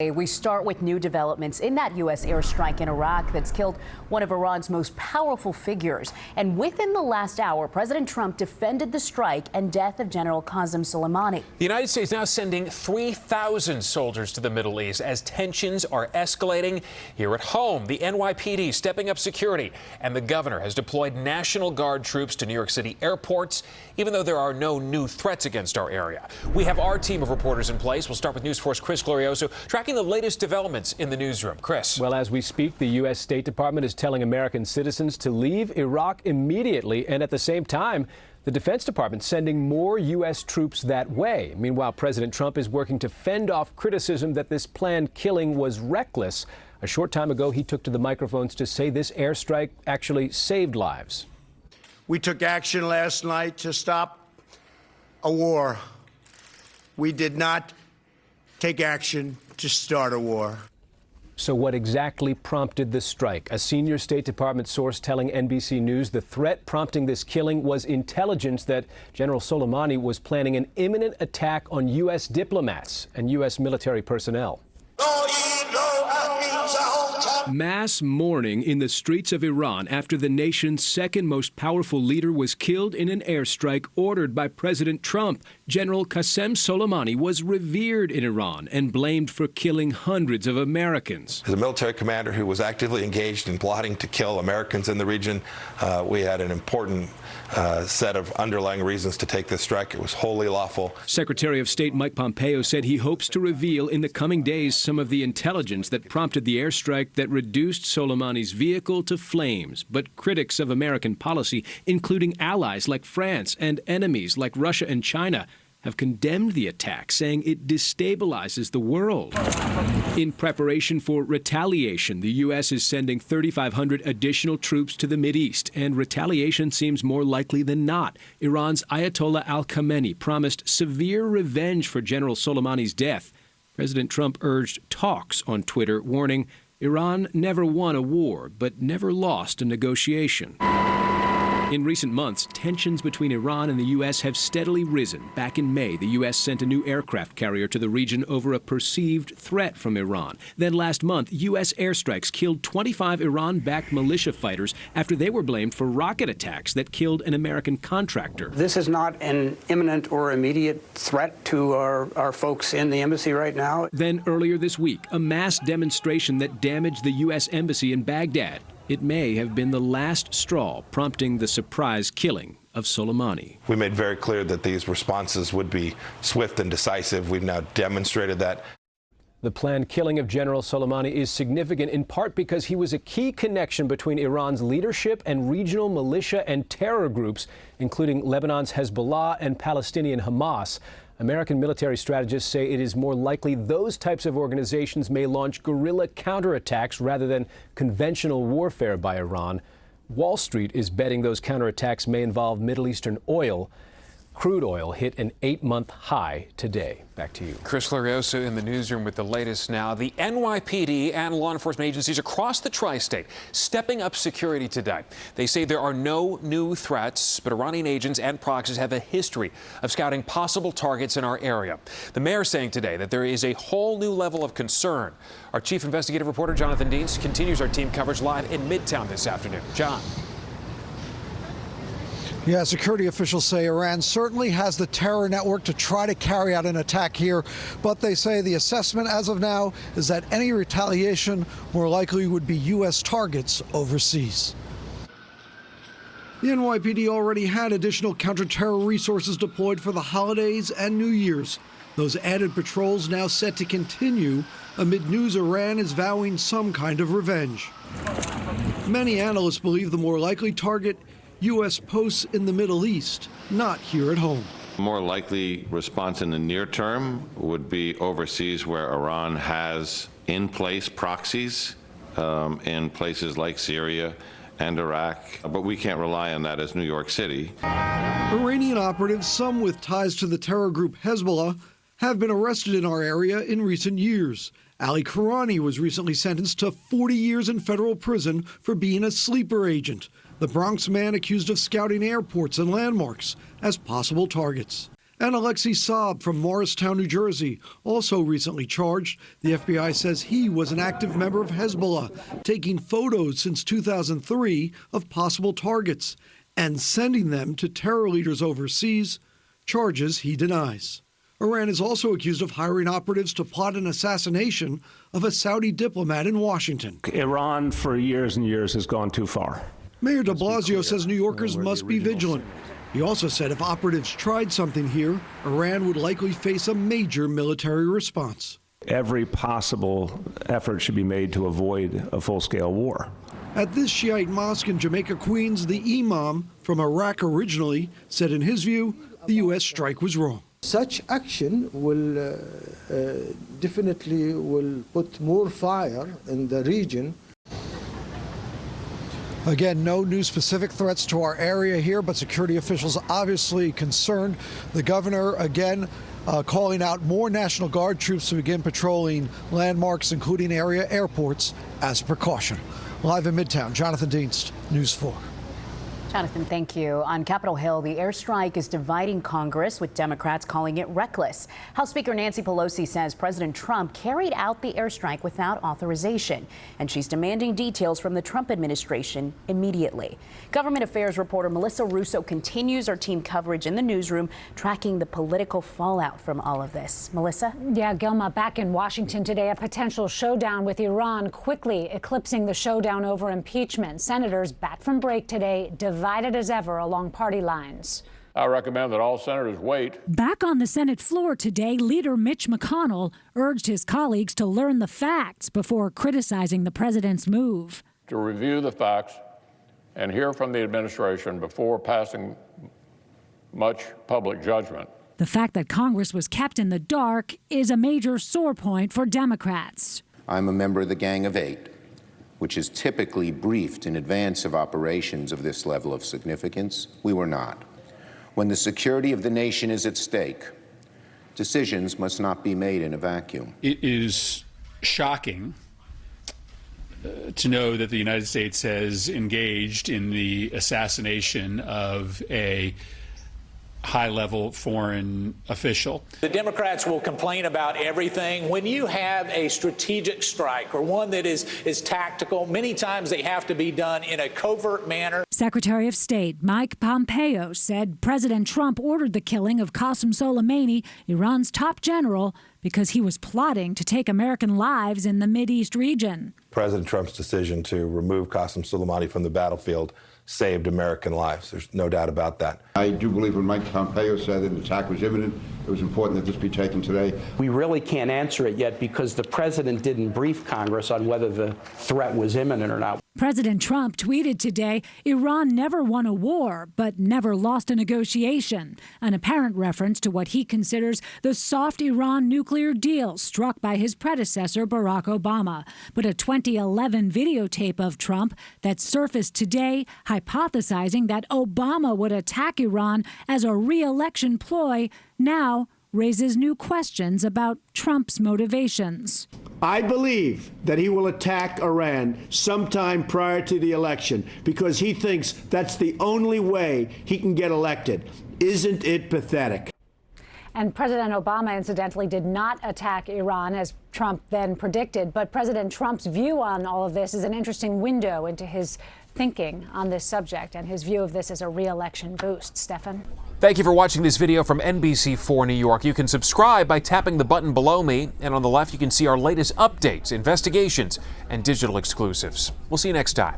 We start with new developments in that U.S. airstrike in Iraq that's killed one of Iran's most powerful figures. And within the last hour, President Trump defended the strike and death of General Qassem Soleimani. The United States now sending 3,000 soldiers to the Middle East as tensions are escalating. Here at home, the NYPD stepping up security, and the governor has deployed National Guard troops to New York City airports, even though there are no new threats against our area. We have our team of reporters in place. We'll start with News Force Chris Glorioso, tracking the latest developments in the newsroom. Chris. Well, as we speak, the U.S. State Department is telling American citizens to leave Iraq immediately, and at the same time, the Defense Department sending more U.S. troops that way. Meanwhile, President Trump is working to fend off criticism that this planned killing was reckless. A short time ago, he took to the microphones to say this airstrike actually saved lives. We took action last night to stop a war. We did not take action to start a war. So what exactly prompted the strike? A senior State Department source telling NBC News the threat prompting this killing was intelligence that General Soleimani was planning an imminent attack on U.S. diplomats and U.S. military personnel. Mass mourning in the streets of Iran after the nation's second most powerful leader was killed in an airstrike ordered by President Trump. General Qassem Soleimani was revered in Iran and blamed for killing hundreds of Americans. As a military commander who was actively engaged in plotting to kill Americans in the region, we had an important set of underlying reasons to take this strike. It was wholly lawful. Secretary of State Mike Pompeo said he hopes to reveal in the coming days some of the intelligence that prompted the airstrike that reduced Soleimani's vehicle to flames. But critics of American policy, including allies like France and enemies like Russia and China, have condemned the attack, saying it destabilizes the world. In preparation for retaliation, the U.S. is sending 3,500 additional troops to the Mideast, and retaliation seems more likely than not. Iran's Ayatollah al-Khamenei promised severe revenge for General Soleimani's death. President Trump urged talks on Twitter, warning Iran never won a war, but never lost a negotiation. In recent months, tensions between Iran and the U.S. have steadily risen. Back in May, the U.S. sent a new aircraft carrier to the region over a perceived threat from Iran. Then last month, U.S. airstrikes killed 25 Iran-backed militia fighters after they were blamed for rocket attacks that killed an American contractor. This is not an imminent or immediate threat to our folks in the embassy right now. Then earlier this week, a mass demonstration that damaged the U.S. embassy in Baghdad. It may have been the last straw prompting the surprise killing of Soleimani. We made very clear that these responses would be swift and decisive. We've now demonstrated that. The planned killing of General Soleimani is significant in part because he was a key connection between Iran's leadership and regional militia and terror groups, including Lebanon's Hezbollah and Palestinian Hamas. American military strategists say it is more likely those types of organizations may launch guerrilla counterattacks rather than conventional warfare by Iran. Wall Street is betting those counterattacks may involve Middle Eastern oil. Crude oil hit an 8-month high today. Back to you. Chris Glorioso in the newsroom with the latest now. The NYPD and law enforcement agencies across the tri-state stepping up security today. They say there are no new threats, but Iranian agents and proxies have a history of scouting possible targets in our area. The mayor saying today that there is a whole new level of concern. Our chief investigative reporter, Jonathan Deans, continues our team coverage live in Midtown this afternoon. John. Yeah, security officials say Iran certainly has the terror network to try to carry out an attack here, but they say the assessment as of now is that any retaliation more likely would be U.S. targets overseas. The NYPD already had additional counter-terror resources deployed for the holidays and New Year's. Those added patrols now set to continue amid news Iran is vowing some kind of revenge. Many analysts believe the more likely target U.S. posts in the Middle East, not here at home. More likely response in the near term would be overseas, where Iran has in place proxies in places like Syria and Iraq, but we can't rely on that as New York City. Iranian operatives, some with ties to the terror group Hezbollah, have been arrested in our area in recent years. Ali Karani was recently sentenced to 40 years in federal prison for being a sleeper agent. The Bronx man accused of scouting airports and landmarks as possible targets. And Alexei Saab from Morristown, New Jersey, also recently charged. The FBI says he was an active member of Hezbollah, taking photos since 2003 of possible targets and sending them to terror leaders overseas, charges he denies. Iran is also accused of hiring operatives to plot an assassination of a Saudi diplomat in Washington. Iran, for years and years, has gone too far. Mayor de Blasio says New Yorkers must be vigilant. He also said if operatives tried something here, Iran would likely face a major military response. Every possible effort should be made to avoid a full-scale war. At this Shiite mosque in Jamaica, Queens, the imam, from Iraq originally, said in his view, the U.S. strike was wrong. Such action will definitely will put more fire in the region. Again, no new specific threats to our area here, but security officials obviously concerned. The governor, again, calling out more National Guard troops to begin patrolling landmarks, including area airports, as precaution. Live in Midtown, Jonathan Dienst, News 4. Jonathan, thank you. On Capitol Hill, the airstrike is dividing Congress, with Democrats calling it reckless. House Speaker Nancy Pelosi says President Trump carried out the airstrike without authorization, and she's demanding details from the Trump administration immediately. Government Affairs reporter Melissa Russo continues our team coverage in the newsroom, tracking the political fallout from all of this. Melissa? Yeah, Gilma, back in Washington today, a potential showdown with Iran quickly eclipsing the showdown over impeachment. Senators back from break today, divided as ever along party lines. I recommend that all senators wait. Back on the Senate floor today, Leader Mitch McConnell urged his colleagues to learn the facts before criticizing the president's move. To review the facts and hear from the administration before passing much public judgment. The fact that Congress was kept in the dark is a major sore point for Democrats. I'm a member of the Gang of Eight, which is typically briefed in advance of operations of this level of significance. We were not. When the security of the nation is at stake, decisions must not be made in a vacuum. It is shocking to know that the United States has engaged in the assassination of a high-level foreign official. The Democrats will complain about everything. When you have a strategic strike or one that is tactical, many times they have to be done in a covert manner. Secretary of State Mike Pompeo said President Trump ordered the killing of Qassem Soleimani, Iran's top general, because he was plotting to take American lives in the Mideast region. President Trump's decision to remove Qassem Soleimani from the battlefield saved American lives. There's no doubt about that. I do believe when Mike Pompeo said that an attack was imminent, it was important that this be taken today. We really can't answer it yet because the president didn't brief Congress on whether the threat was imminent or not. President Trump tweeted today, Iran never won a war, but never lost a negotiation, an apparent reference to what he considers the soft Iran nuclear deal struck by his predecessor, Barack Obama. But a 2011 videotape of Trump that surfaced today hypothesizing that Obama would attack Iran as a re-election ploy now raises new questions about Trump's motivations. I believe that he will attack Iran sometime prior to the election because he thinks that's the only way he can get elected. Isn't it pathetic? And President Obama, incidentally, did not attack Iran, as Trump then predicted. But President Trump's view on all of this is an interesting window into his thinking on this subject and his view of this as a re-election boost. Stefan? Thank you for watching this video from NBC4 New York. You can subscribe by tapping the button below me, and on the left you can see our latest updates, investigations, and digital exclusives. We'll see you next time.